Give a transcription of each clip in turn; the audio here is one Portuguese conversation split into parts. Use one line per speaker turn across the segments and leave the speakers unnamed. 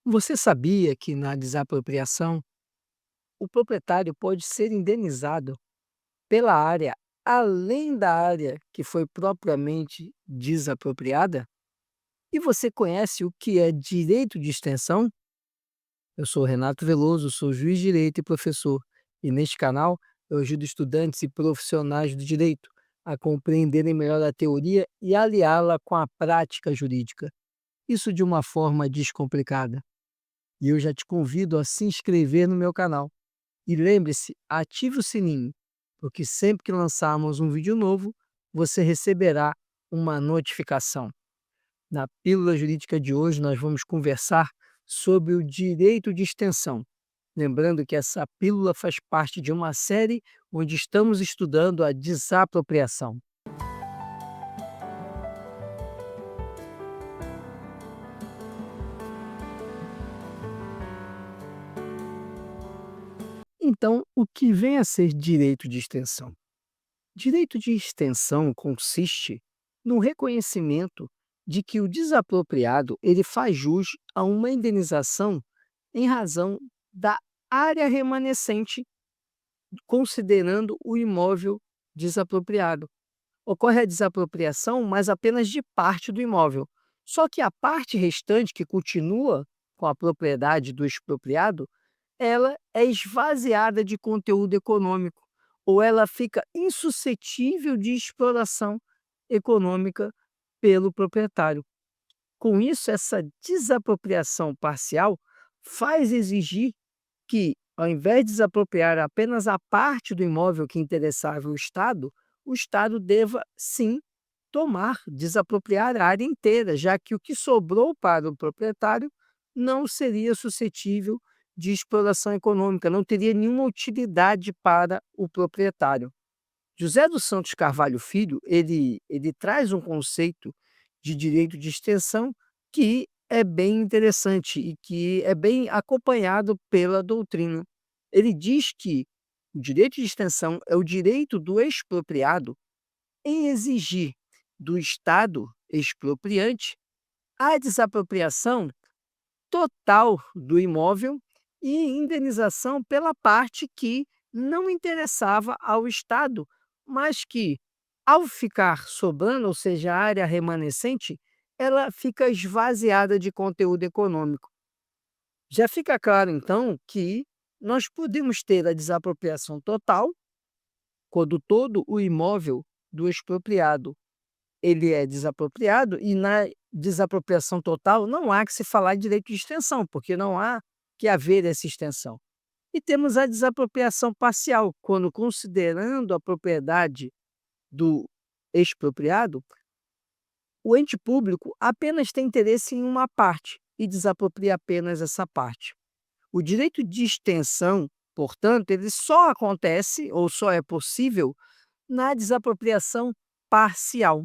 Você sabia que na desapropriação, o proprietário pode ser indenizado pela área além da área que foi propriamente desapropriada? E você conhece o que é direito de extensão? Eu sou Renato Veloso, sou juiz de direito e professor, e neste canal eu ajudo estudantes e profissionais do direito a compreenderem melhor a teoria e aliá-la com a prática jurídica. Isso de uma forma descomplicada. E eu já te convido a se inscrever no meu canal. E lembre-se, ative o sininho, porque sempre que lançarmos um vídeo novo, você receberá uma notificação. Na Pílula Jurídica de hoje, nós vamos conversar sobre o direito de extensão. Lembrando que essa pílula faz parte de uma série onde estamos estudando a desapropriação. Então, o que vem a ser direito de extensão? Direito de extensão consiste no reconhecimento de que o desapropriado ele faz jus a uma indenização em razão da área remanescente, considerando o imóvel desapropriado. Ocorre a desapropriação, mas apenas de parte do imóvel. Só que a parte restante, que continua com a propriedade do expropriado, ela é esvaziada de conteúdo econômico, ou ela fica insuscetível de exploração econômica pelo proprietário. Com isso, essa desapropriação parcial faz exigir que, ao invés de desapropriar apenas a parte do imóvel que interessava o Estado deva sim desapropriar a área inteira, já que o que sobrou para o proprietário não seria suscetível de exploração econômica, não teria nenhuma utilidade para o proprietário. José dos Santos Carvalho Filho, ele traz um conceito de direito de extensão que é bem interessante e que é bem acompanhado pela doutrina. Ele diz que o direito de extensão é o direito do expropriado em exigir do Estado expropriante a desapropriação total do imóvel e indenização pela parte que não interessava ao Estado, mas que, ao ficar sobrando, ou seja, a área remanescente, ela fica esvaziada de conteúdo econômico. Já fica claro, então, que nós podemos ter a desapropriação total, quando todo o imóvel do expropriado ele é desapropriado, e na desapropriação total não há que se falar de direito de extensão, porque não há que haver essa extensão. E temos a desapropriação parcial, quando, considerando a propriedade do expropriado, o ente público apenas tem interesse em uma parte e desapropria apenas essa parte. O direito de extensão, portanto, ele só acontece ou só é possível na desapropriação parcial,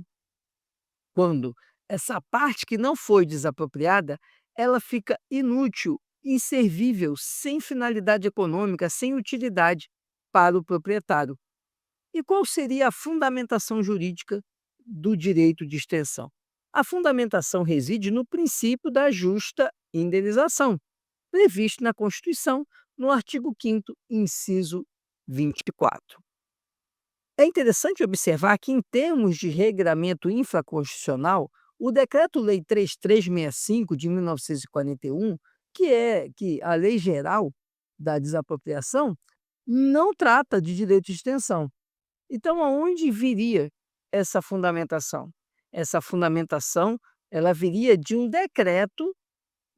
quando essa parte que não foi desapropriada, ela fica inútil, inservível, sem finalidade econômica, sem utilidade para o proprietário. E qual seria a fundamentação jurídica do direito de extensão? A fundamentação reside no princípio da justa indenização, previsto na Constituição, no artigo 5º, inciso 24. É interessante observar que, em termos de regramento infraconstitucional, o Decreto-Lei 3365 de 1941, que a Lei Geral da Desapropriação, não trata de direito de extensão. Então, aonde viria essa fundamentação? Essa fundamentação, ela viria de um decreto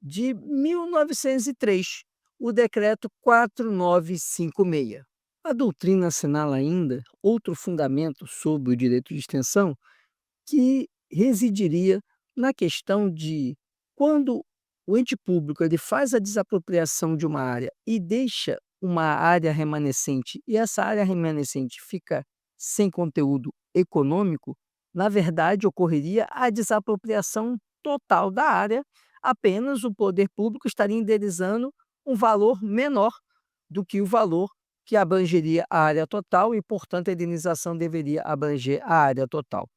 de 1903, o decreto 4956. A doutrina assinala ainda outro fundamento sobre o direito de extensão, que residiria na questão de, quando o ente público ele faz a desapropriação de uma área e deixa uma área remanescente, e essa área remanescente fica sem conteúdo econômico, na verdade ocorreria a desapropriação total da área, apenas o poder público estaria indenizando um valor menor do que o valor que abrangeria a área total e, portanto, a indenização deveria abranger a área total.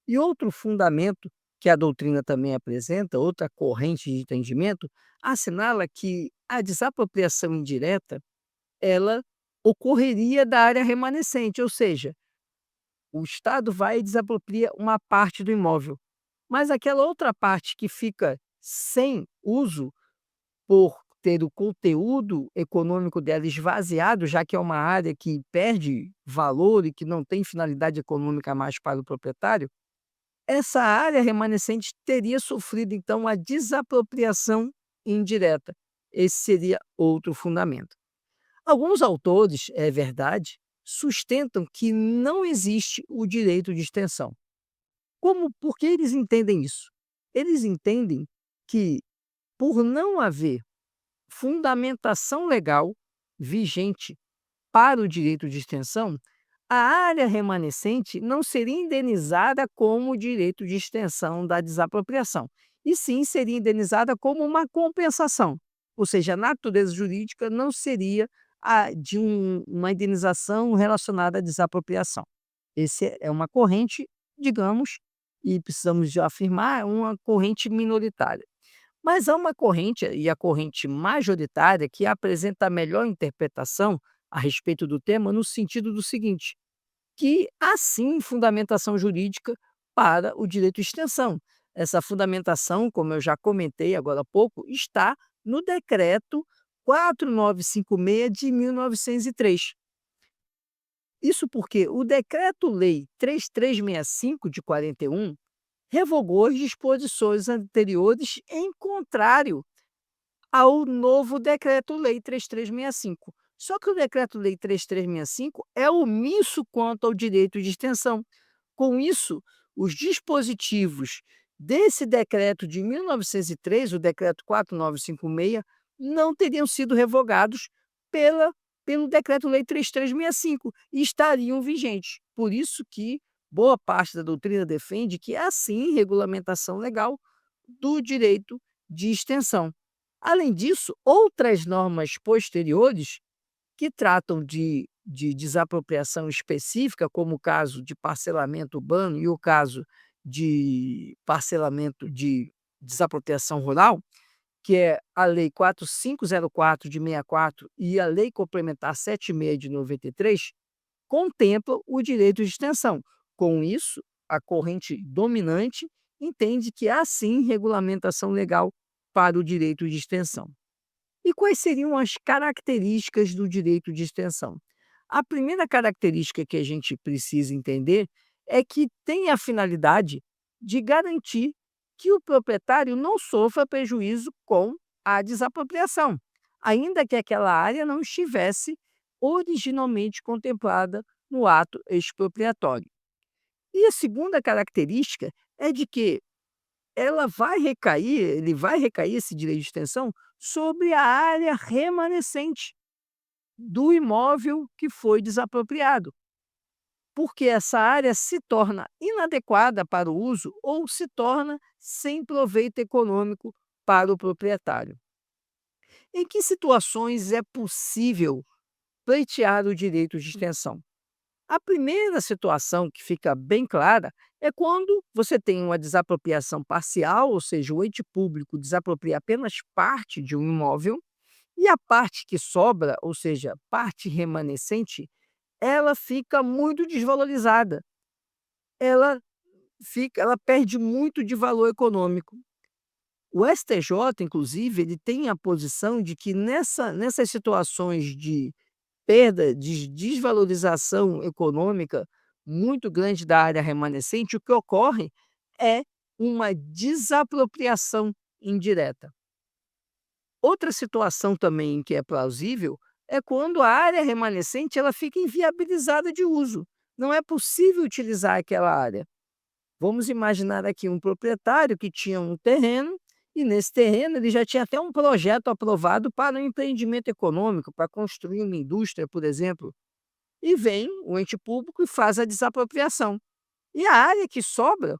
E outro fundamento que a doutrina também apresenta, outra corrente de entendimento, assinala que a desapropriação indireta, ela ocorreria da área remanescente, ou seja, o Estado vai e desapropria uma parte do imóvel, mas aquela outra parte que fica sem uso, por ter o conteúdo econômico dela esvaziado, já que é uma área que perde valor e que não tem finalidade econômica mais para o proprietário, essa área remanescente teria sofrido, então, a desapropriação indireta. Esse seria outro fundamento. Alguns autores, é verdade, sustentam que não existe o direito de extensão. Por que eles entendem isso? Eles entendem que, por não haver fundamentação legal vigente para o direito de extensão, a área remanescente não seria indenizada como direito de extensão da desapropriação, e sim seria indenizada como uma compensação, ou seja, a natureza jurídica não seria a de uma indenização relacionada à desapropriação. Esse é uma corrente, digamos, e precisamos de afirmar, uma corrente minoritária. Mas há uma corrente, e a corrente majoritária, que apresenta a melhor interpretação a respeito do tema, no sentido do seguinte: que há sim fundamentação jurídica para o direito de extensão. Essa fundamentação, como eu já comentei agora há pouco, está no decreto 4956 de 1903. Isso porque o decreto-lei 3365 de 41 revogou as disposições anteriores em contrário ao novo Decreto-Lei 3365. Só que o Decreto-Lei 3365 é omisso quanto ao direito de extensão. Com isso, os dispositivos desse decreto de 1903, o Decreto 4956, não teriam sido revogados pela pelo Decreto-Lei 3365 e estariam vigentes. Por isso que boa parte da doutrina defende que há sim regulamentação legal do direito de extensão. Além disso, outras normas posteriores que tratam de desapropriação específica, como o caso de parcelamento urbano e o caso de parcelamento de desapropriação rural, que é a Lei 4504 de 64 e a Lei Complementar 76 de 93, contemplam o direito de extensão. Com isso, a corrente dominante entende que há sim regulamentação legal para o direito de extensão. E quais seriam as características do direito de extensão? A primeira característica que a gente precisa entender é que tem a finalidade de garantir que o proprietário não sofra prejuízo com a desapropriação, ainda que aquela área não estivesse originalmente contemplada no ato expropriatório. E a segunda característica é de que ele vai recair esse direito de extensão sobre a área remanescente do imóvel que foi desapropriado, porque essa área se torna inadequada para o uso ou se torna sem proveito econômico para o proprietário. Em que situações é possível pleitear o direito de extensão? A primeira situação que fica bem clara é quando você tem uma desapropriação parcial, ou seja, o ente público desapropria apenas parte de um imóvel e a parte que sobra, ou seja, parte remanescente, ela fica muito desvalorizada. Ela perde muito de valor econômico. O STJ, inclusive, ele tem a posição de que nessas situações de perda, de desvalorização econômica muito grande da área remanescente, o que ocorre é uma desapropriação indireta. Outra situação também que é plausível é quando a área remanescente ela fica inviabilizada de uso. Não é possível utilizar aquela área. Vamos imaginar aqui um proprietário que tinha um terreno e nesse terreno ele já tinha até um projeto aprovado para um empreendimento econômico, para construir uma indústria, por exemplo. E vem o ente público e faz a desapropriação. E a área que sobra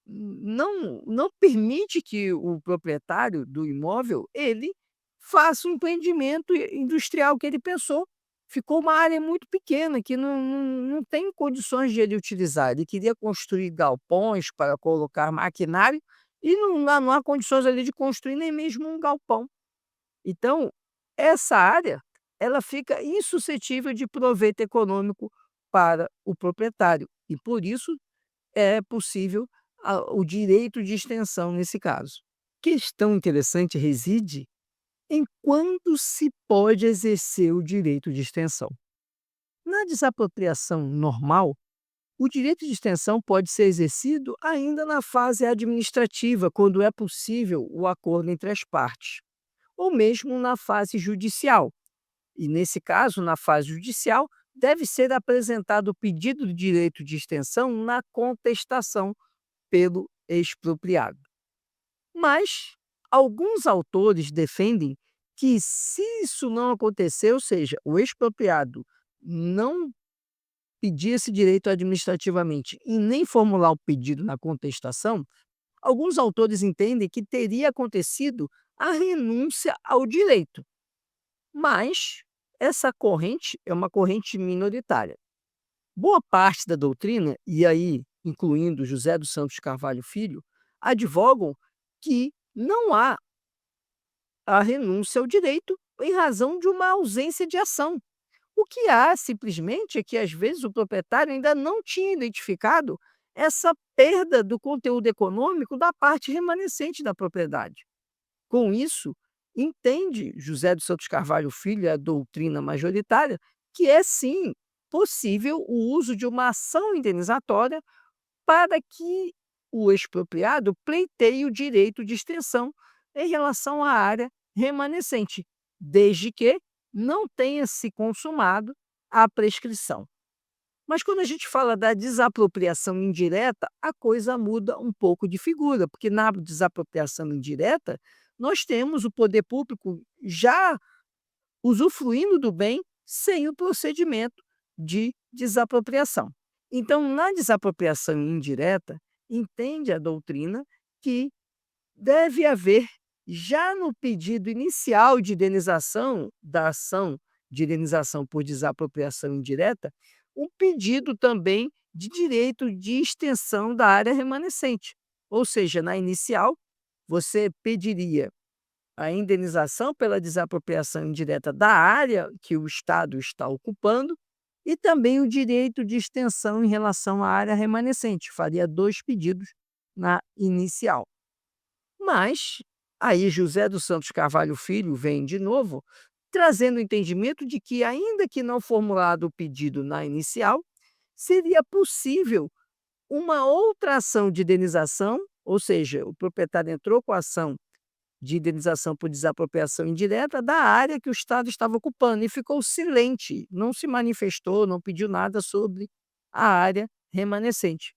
não permite que o proprietário do imóvel, ele faça o empreendimento industrial que ele pensou. ficou uma área muito pequena que não tem condições de ele utilizar. Ele queria construir galpões para colocar maquinário e não há condições ali de construir nem mesmo um galpão. Então, essa área, ela fica insuscetível de proveito econômico para o proprietário e por isso é possível o direito de extensão nesse caso. Questão interessante reside em quando se pode exercer o direito de extensão. Na desapropriação normal, o direito de extensão pode ser exercido ainda na fase administrativa, quando é possível o acordo entre as partes, ou mesmo na fase judicial. E, nesse caso, na fase judicial, deve ser apresentado o pedido de direito de extensão na contestação pelo expropriado. Mas alguns autores defendem que, se isso não acontecer, ou seja, o expropriado não pedir esse direito administrativamente e nem formular o pedido na contestação, alguns autores entendem que teria acontecido a renúncia ao direito. Mas essa corrente é uma corrente minoritária. Boa parte da doutrina, e aí incluindo José dos Santos Carvalho Filho, advogam que não há a renúncia ao direito em razão de uma ausência de ação. O que há simplesmente é que às vezes o proprietário ainda não tinha identificado essa perda do conteúdo econômico da parte remanescente da propriedade. Com isso, entende José dos Santos Carvalho Filho, e a doutrina majoritária, que é sim possível o uso de uma ação indenizatória para que o expropriado pleiteie o direito de extensão em relação à área remanescente, desde que não tenha se consumado a prescrição. Mas quando a gente fala da desapropriação indireta, a coisa muda um pouco de figura, porque na desapropriação indireta, nós temos o poder público já usufruindo do bem sem o procedimento de desapropriação. Então, na desapropriação indireta, entende a doutrina que deve haver, já no pedido inicial de indenização da ação de indenização por desapropriação indireta, um pedido também de direito de extensão da área remanescente. Ou seja, na inicial, você pediria a indenização pela desapropriação indireta da área que o Estado está ocupando e também o direito de extensão em relação à área remanescente. Faria 2 pedidos na inicial. Mas aí José dos Santos Carvalho Filho vem de novo, trazendo o entendimento de que, ainda que não formulado o pedido na inicial, seria possível uma outra ação de indenização, ou seja, o proprietário entrou com a ação de indenização por desapropriação indireta da área que o Estado estava ocupando e ficou silente, não se manifestou, não pediu nada sobre a área remanescente.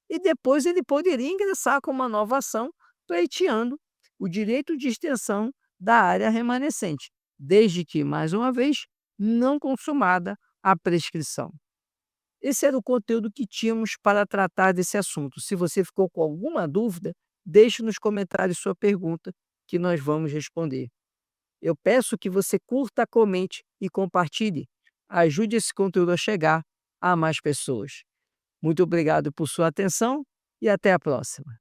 E depois ele poderia ingressar com uma nova ação pleiteando o direito de extensão da área remanescente, desde que, mais uma vez, não consumada a prescrição. Esse era o conteúdo que tínhamos para tratar desse assunto. Se você ficou com alguma dúvida, deixe nos comentários sua pergunta, que nós vamos responder. Eu peço que você curta, comente e compartilhe. Ajude esse conteúdo a chegar a mais pessoas. Muito obrigado por sua atenção e até a próxima.